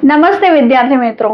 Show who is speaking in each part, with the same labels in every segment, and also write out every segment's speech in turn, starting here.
Speaker 1: નમસ્તે વિદ્યાર્થી મિત્રો,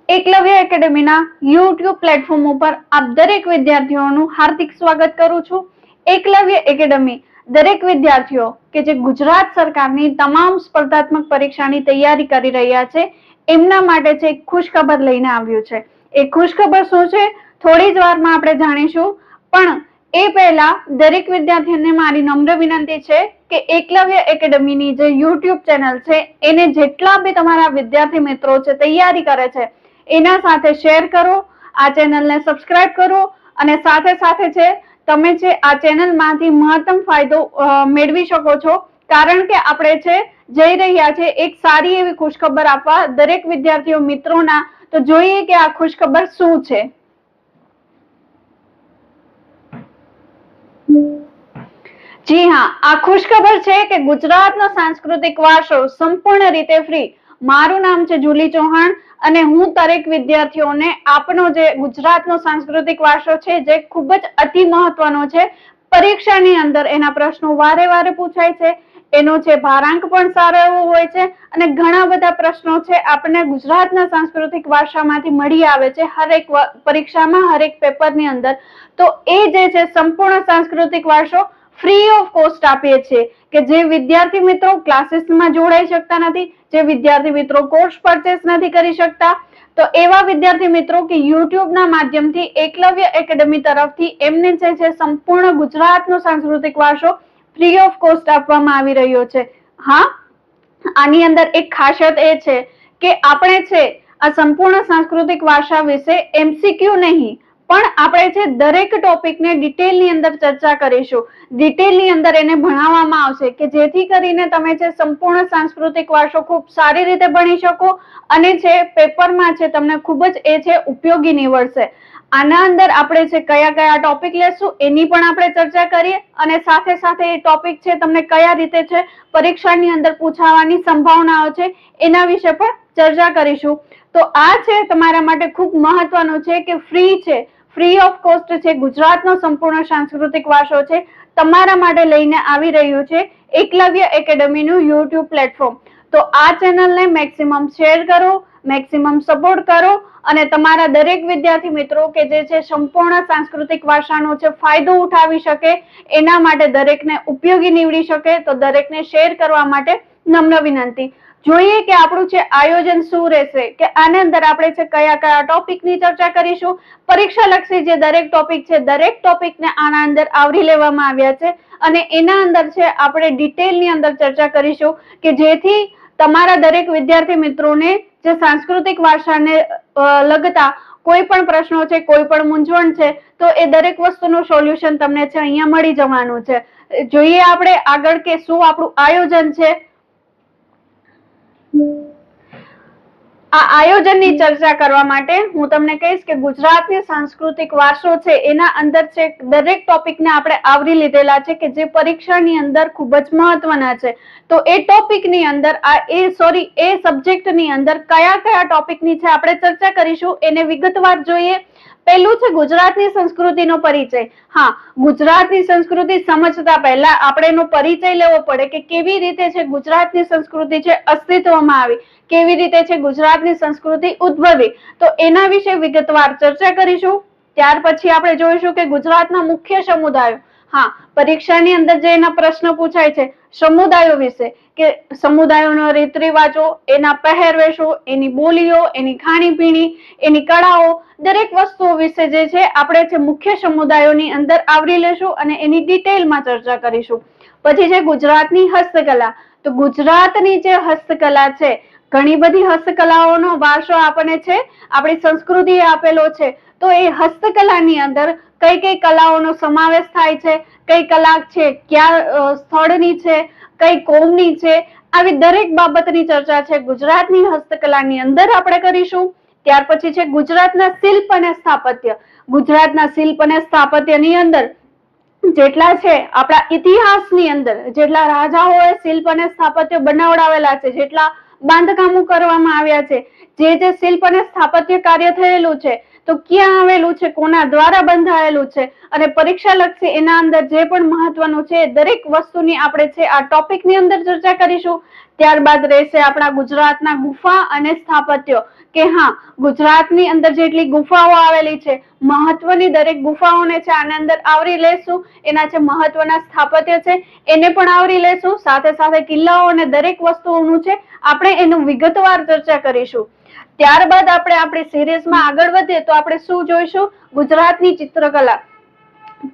Speaker 1: એકલવ્ય એકેડેમીના યુટ્યુબ પ્લેટફોર્મ ઉપર આપ દરેક વિદ્યાર્થીઓનું હાર્દિક સ્વાગત કરું છું. એકલવ્ય એકેડેમી દરેક વિદ્યાર્થીઓ કે જે ગુજરાત સરકારની તમામ સ્પર્ધાત્મક પરીક્ષાની તૈયારી કરી રહ્યા છે એમના માટે છે એક ખુશખબર લઈને આવ્યું છે. એ ખુશખબર શું છે થોડી જ વારમાં આપણે જાણીશું, પણ એ પહેલા દરેક વિદ્યાર્થીને મારી નમ્ર વિનંતી છે કે એકલવ્ય એકેડેમીની જે યુટ્યુબ ચેનલ છે એને જેટલા બી તમારા વિદ્યાર્થી મિત્રો છે તૈયારી કરે છે એના સાથે શેર કરો, આ ચેનલને સબસ્ક્રાઇબ કરો અને સાથે સાથે છે તમે છે આ ચેનલમાંથી મહત્તમ ફાયદો મેળવી શકો છો, કારણ કે આપણે છે જઈ રહ્યા છે એક સારી એવી ખુશખબર આપવા દરેક વિદ્યાર્થીઓ મિત્રોના. તો જોઈએ કે આ ખુશખબર શું છે. જી હા, આ ખુશખબર છે કે ગુજરાતનો સાંસ્કૃતિક વારસો સંપૂર્ણ રીતે ફ્રી. મારું નામ છે જુલી ચૌહાણ અને હું દરેક વિદ્યાર્થીઓને આપનો જે ગુજરાતનો સાંસ્કૃતિક વારસો છે જે ખૂબ જ અતિ મહત્વનો છે, પરીક્ષાની અંદર એના પ્રશ્નો વારે વારે પૂછાય છે, એનો છે ભારાંક પણ સારો એવો હોય છે અને ઘણા બધા પ્રશ્નો છે આપણને ગુજરાતના સાંસ્કૃતિક વારસામાંથી મળી આવે છે હરેક પરીક્ષામાં, હરેક પેપરની અંદર. તો એ જે છે સંપૂર્ણ સાંસ્કૃતિક વારસો ફ્રી ઓફ કોસ્ટ આપીએ છીએ કે જે વિદ્યાર્થી મિત્રો ક્લાસીસમાં જોડાઈ શકતા નથી, જે વિદ્યાર્થી મિત્રો કોર્સ પરચેસ નથી કરી શકતા, તો એવા વિદ્યાર્થી મિત્રો કે યુટ્યુબના માધ્યમથી એકલવ્ય એકેડેમી તરફથી એમને છે સંપૂર્ણ ગુજરાતનો સાંસ્કૃતિક વારસો ફ્રી ઓફ કોસ્ટ આપવામાં આવી રહ્યો છે. હા, આની અંદર એક ખાસિયત એ છે કે આપણે છે આ સંપૂર્ણ સાંસ્કૃતિક વારસા વિશે એમસીક્યુ નહીં પણ આપણે છે દરેક ટોપિકને ડિટેલની અંદર ચર્ચા કરીશું, ડિટેલની અંદર એને ભણાવવામાં આવશે કે જેથી કરીને તમે છે સંપૂર્ણ સાંસ્કૃતિક વારસો ખૂબ સારી રીતે ભણી શકો અને છે પેપરમાં છે તમને ખૂબ જ એ છે ઉપયોગી નીવડશે. આના અંદર આપણે છે કયા કયા ટોપિક લેશું એની પણ આપણે ચર્ચા કરીએ અને સાથે સાથે એ ટોપિક છે તમને કયા રીતે છે પરીક્ષાની અંદર પૂછાવાની સંભાવનાઓ છે એના વિશે પણ ચર્ચા કરીશું. તો આ છે તમારા માટે ખૂબ મહત્વનું છે કે ફ્રી છે, ફ્રી ઓફ કોસ્ટ છે, ગુજરાતનો સંપૂર્ણ સાંસ્કૃતિક વારસો છે તમારા માટે લઈને આવી રહ્યું છે એકલવ્ય એકેડેમીનું યુટ્યુબ પ્લેટફોર્મ. તો આ ચેનલને મેક્સિમમ શેર કરો, મેક્સિમમ સપોર્ટ કરો અને તમારા દરેક વિદ્યાર્થી મિત્રો કે જે છે સંપૂર્ણ સાંસ્કૃતિક વારસાનો છે ફાયદો ઉઠાવી શકે એના માટે દરેકને ઉપયોગી નીવડી શકે તો દરેકને શેર કરવા માટે નમ્ર વિનંતી. જોઈએ કે આપણું છે આયોજન શું રહેશે, કે આની અંદર આપણે છે કયા કયા ટોપિકની ચર્ચા કરીશું. પરીક્ષા લક્ષી જે દરેક ટોપિક છે દરેક ટોપિકને આના અંદર આવરી લેવામાં આવ્યા છે અને એના અંદર છે આપણે ડિટેલની અંદર ચર્ચા કરીશું કે જેથી તમારા દરેક વિદ્યાર્થી મિત્રોને જે સાંસ્કૃતિક વારસાને લગતા કોઈ પણ પ્રશ્નો છે, કોઈ પણ મૂંઝવણ છે તો એ દરેક વસ્તુનું સોલ્યુશન તમને છે અહીંયા મળી જવાનું છે. જોઈએ આપણે આગળ કે શું આપણું આયોજન છે. આ આયોજનની ચર્ચા કરવા માટે હું તમને કહીશ કે ગુજરાતની સાંસ્કૃતિક વારસો છે એના અંદર છે દરેક ટોપિકને આપણે આવરી લીધેલા છે કે જે પરીક્ષાની અંદર ખૂબ જ મહત્વના છે. તો એ ટોપિકની અંદર એ સબ્જેક્ટની અંદર કયા કયા ટોપિકની છે આપણે ચર્ચા કરીશું એને વિગતવાર જોઈએ. પહેલું છે ગુજરાતની સંસ્કૃતિનો પરિચય. હા, ગુજરાતની સંસ્કૃતિ સમજતા પહેલા આપણે એનો પરિચય લેવો પડે કે કેવી રીતે છે ગુજરાતની સંસ્કૃતિ છે અસ્તિત્વમાં આવી, કેવી રીતે છે ગુજરાતની સંસ્કૃતિ ઉદ્ભવી. તો એના વિશે વિગતવાર ચર્ચા કરીશું. ત્યાર પછી આપણે જોઈશું કે ગુજરાતના મુખ્ય સમુદાયો. હા, પરીક્ષાની અંદર જે એના પ્રશ્ન પૂછાય છે સમુદાયો વિશે કે સમુદાયોનો રીત રિવાજો, એના પહેરવેશો, એની બોલીઓ, એની ખાણીપીણી, એની કળાઓ, દરેક વસ્તુઓ વિશે જે છે આપણે છે મુખ્ય સમુદાયોની અંદર આવરી લેશું અને એની ડિટેલમાં ચર્ચા કરીશું. પછી છે ગુજરાતની હસ્તકલા. તો ગુજરાતની જે હસ્તકલા છે ઘણી બધી હસ્તકલાઓનો વારસો આપણને છે આપણી સંસ્કૃતિએ આપેલો છે. તો એ હસ્તકલાની અંદર કઈ કઈ કલાઓનો સમાવેશ થાય છે, કઈ કલા છે ક્યાં સ્થળની છે, કઈ કોમની છે, આવી દરેક બાબતની ચર્ચા છે ગુજરાતની હસ્તકલાની અંદર આપણે કરીશું. ત્યાર પછી છે ગુજરાતના શિલ્પ અને સ્થાપત્ય. ગુજરાતના શિલ્પ અને સ્થાપત્યની અંદર જેટલા છે આપણા ઇતિહાસની અંદર જેટલા રાજાઓએ શિલ્પ અને સ્થાપત્ય બનાવડાવેલા છે, જેટલા બાંધકામો કરવામાં આવ્યા છે, જે શિલ્પ અને સ્થાપત્ય કાર્ય થયેલું છે તો ક્યાં આવેલું છે, કોના દ્વારા બંધાયેલું છે, અને પરીક્ષા લક્ષી એના અંદર જે પણ મહત્વનું છે દરેક વસ્તુની આપણે છે આ ટોપિકની અંદર ચર્ચા કરીશું. ત્યારબાદ રહેશે આપણા ગુજરાતના ગુફા અને સ્થાપત્યો, કે હા, ગુજરાતની અંદર જેટલી ગુફાઓ આવેલી છે, મહત્વની દરેક ગુફાઓને છે આની અંદર આવરી લેશું. એના જે મહત્વના સ્થાપત્ય છે એને પણ આવરી લેશું. સાથે સાથે કિલ્લાઓ અને દરેક વસ્તુઓનું છે આપણે એનું વિગતવાર ચર્ચા કરીશું. ત્યારબાદ આપણે આપણી સિરીઝમાં આગળ વધીએ તો આપણે શું જોઈશું? ગુજરાતની ચિત્રકલા.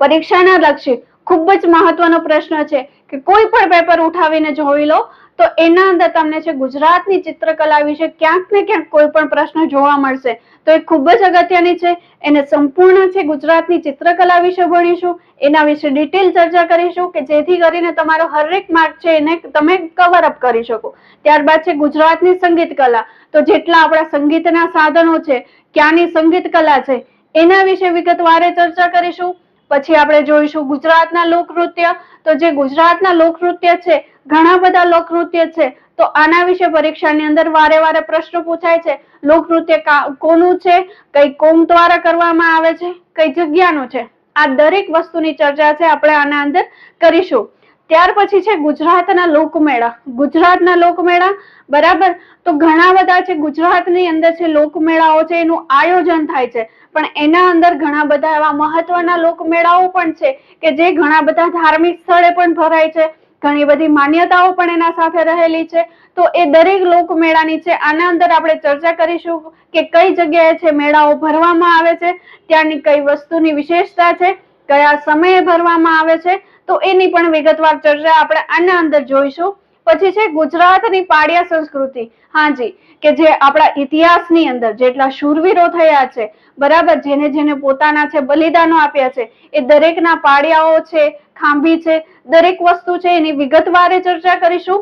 Speaker 1: પરીક્ષાના લક્ષી ખૂબ જ મહત્વનો પ્રશ્ન છે કે કોઈ પણ પેપર ઉઠાવીને જોઈ લો તો એના અંદર તમને છે ગુજરાતની ચિત્રકલા વિશે ક્યાંક ને ક્યાંક કોઈ પણ પ્રશ્ન જોવા મળશે. તો એ ખૂબ જ અગત્યની છે. એને સંપૂર્ણ છે ગુજરાતની ચિત્રકલા વિશે ભણીશું, એના વિશે ડિટેલ ચર્ચા કરીશું કે જેથી કરીને તમારો હરેક માર્ક છે એને તમે કવર અપ કરી શકો. ત્યારબાદ છે ગુજરાતની સંગીત કલા. તો જેટલા આપણા સંગીતના સાધનો છે, ક્યાંની સંગીત કલા છે, એના વિશે વિગતવારે ચર્ચા કરીશું. પછી આપણે જોઈશું ગુજરાતના લોકનૃત્ય. તો જે ગુજરાતના લોકનૃત્ય છે, ઘણા બધા લોકનૃત્ય છે, તો આના વિશે પરીક્ષાની અંદર વારે વારે પ્રશ્ન પૂછાય છે. લોકનૃત્ય કોનું છે, કઈ કોમ દ્વારા કરવામાં આવે છે, કઈ જગ્યાનું છે, આ દરેક વસ્તુની ચર્ચા છે આપણે આના અંદર કરીશું. ત્યાર પછી છે ગુજરાતના લોકમેળા. ગુજરાતના લોકમેળા, બરાબર. તો ઘણા બધા છે ગુજરાતની અંદર છે લોકમેળાઓ છે, એનું આયોજન થાય છે, પણ એના અંદર ઘણા બધા એવા મહત્વના લોકમેળાઓ પણ છે કે જે ઘણા બધા ધાર્મિક સ્થળે પણ ભરાય છે, ઘણી બધી માન્યતાઓ પણ એના સાથે રહેલી છે. તો એ દરેક લોકમેળાની છે આના અંદર આપણે ચર્ચા કરીશું કે કઈ જગ્યાએ છે મેળાઓ ભરવામાં આવે છે, ત્યાંની કઈ વસ્તુની વિશેષતા છે, કયા સમયે ભરવામાં આવે છે, તો એની પણ વિગતવાર ચર્ચા આપણે આના અંદર જોઈશું. પછી છે ગુજરાતની પાડિયા સંસ્કૃતિ. હાજી, કે જે આપણા ઇતિહાસની અંદર જેટલા શૂરવીરો થયા છે, બરાબર, જેને જેને પોતાના છે બલિદાનો આપ્યા છે, એ દરેકના પાડિયાઓ છે, ખાંભી છે, દરેક વસ્તુ છે એની વિગતવારે ચર્ચા કરીશું.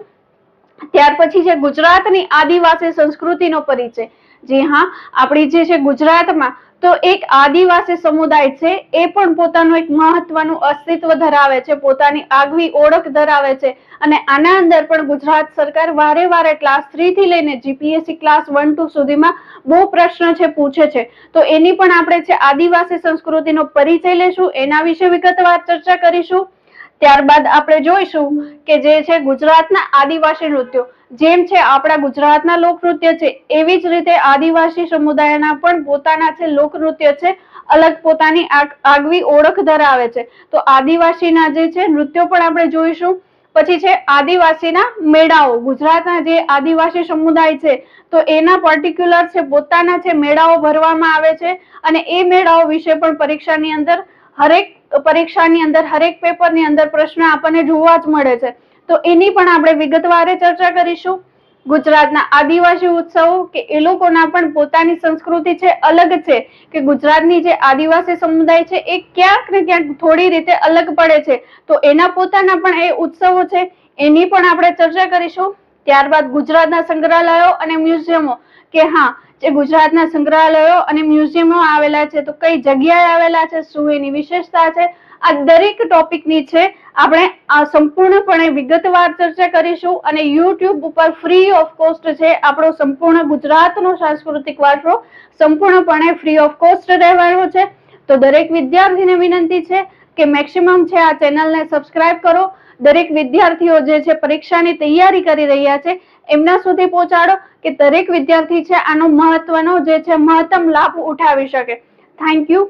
Speaker 1: ત્યાર પછી છે ગુજરાતની આદિવાસી સંસ્કૃતિનો પરિચય. જી હા, આપણી જે છે ગુજરાતમાં તો એક આદિવાસી સમુદાય છે, એ પણ પોતાનું એક મહત્વનું અસ્તિત્વ ધરાવે છે, પોતાની આગવી ઓળખ ધરાવે છે. અને આના અંદર પણ ગુજરાત સરકાર વારે વારે ક્લાસ 3 થી લઈને જીપીએસસી ક્લાસ 1-2 સુધીમાં બહુ પ્રશ્ન છે પૂછે છે. તો એની પણ આપણે છે આદિવાસી સંસ્કૃતિનો પરિચય લેશું, એના વિશે વિગતવાર ચર્ચા કરીશું. ત્યારબાદ આપણે જોઈશું કે જે છે ગુજરાતના આદિવાસી નૃત્યો. જેમ છે આપણા ગુજરાતના લોકનૃત્ય છે, એવી જ રીતે આદિવાસી સમુદાયના પણ પોતાના છે લોકનૃત્ય છે, અલગ પોતાની આગવી ઓળખ ધરાવે છે. તો આદિવાસીના જે છે નૃત્યો પણ આપણે જોઈશું. પછી છે આદિવાસીના મેળાઓ. ગુજરાતના જે આદિવાસી સમુદાય છે તો એના પર્ટિક્યુલર છે પોતાના છે મેળાઓ ભરવામાં આવે છે, અને એ મેળાઓ વિશે પણ પરીક્ષાની અંદર હરેક પેપરની અંદર પ્રશ્ન આપણને જોવા જ મળે છે. તો એની પણ આપણે વિગતવારે ચર્ચા કરીશું. ગુજરાતના આદિવાસી ઉત્સવો, કે એ લોકોના પણ પોતાની સંસ્કૃતિ છે, અલગ છે, કે ગુજરાતની જે આદિવાસી સમુદાય છે એ ક્યાંક ને ક્યાંક થોડી રીતે અલગ પડે છે, તો એના પોતાના પણ એ ઉત્સવો છે, એની પણ આપણે ચર્ચા કરીશું. ત્યારબાદ ગુજરાતના સંગ્રહાલયો અને મ્યુઝિયમો, કે હા, જે ગુજરાતના સંગ્રહાલયો અને મ્યુઝિયમો આવેલા છે તો કઈ જગ્યાએ આવેલા છે, શું એની વિશેષતા છે, આ દરેક ટોપિકની છે આપણે આ સંપૂર્ણપણે વિગતવાર ચર્ચા કરીશું. અને યુટ્યુબ ઉપર ફ્રી ઓફ કોસ્ટ છે આપણો સંપૂર્ણ ગુજરાતનો સાંસ્કૃતિક વારસો સંપૂર્ણપણે ફ્રી ઓફ કોસ્ટ રહેવાનો છે. તો દરેક વિદ્યાર્થીને વિનંતી છે કે મેક્સિમમ છે આ ચેનલને સબસ્ક્રાઇબ કરો. દરેક વિદ્યાર્થીઓ જે છે પરીક્ષાની તૈયારી કરી રહ્યા છે એમના સુધી પહોંચાડો કે દરેક વિદ્યાર્થી છે આનો મહત્વનો જે છે મહત્તમ લાભ ઉઠાવી શકે. Thank you.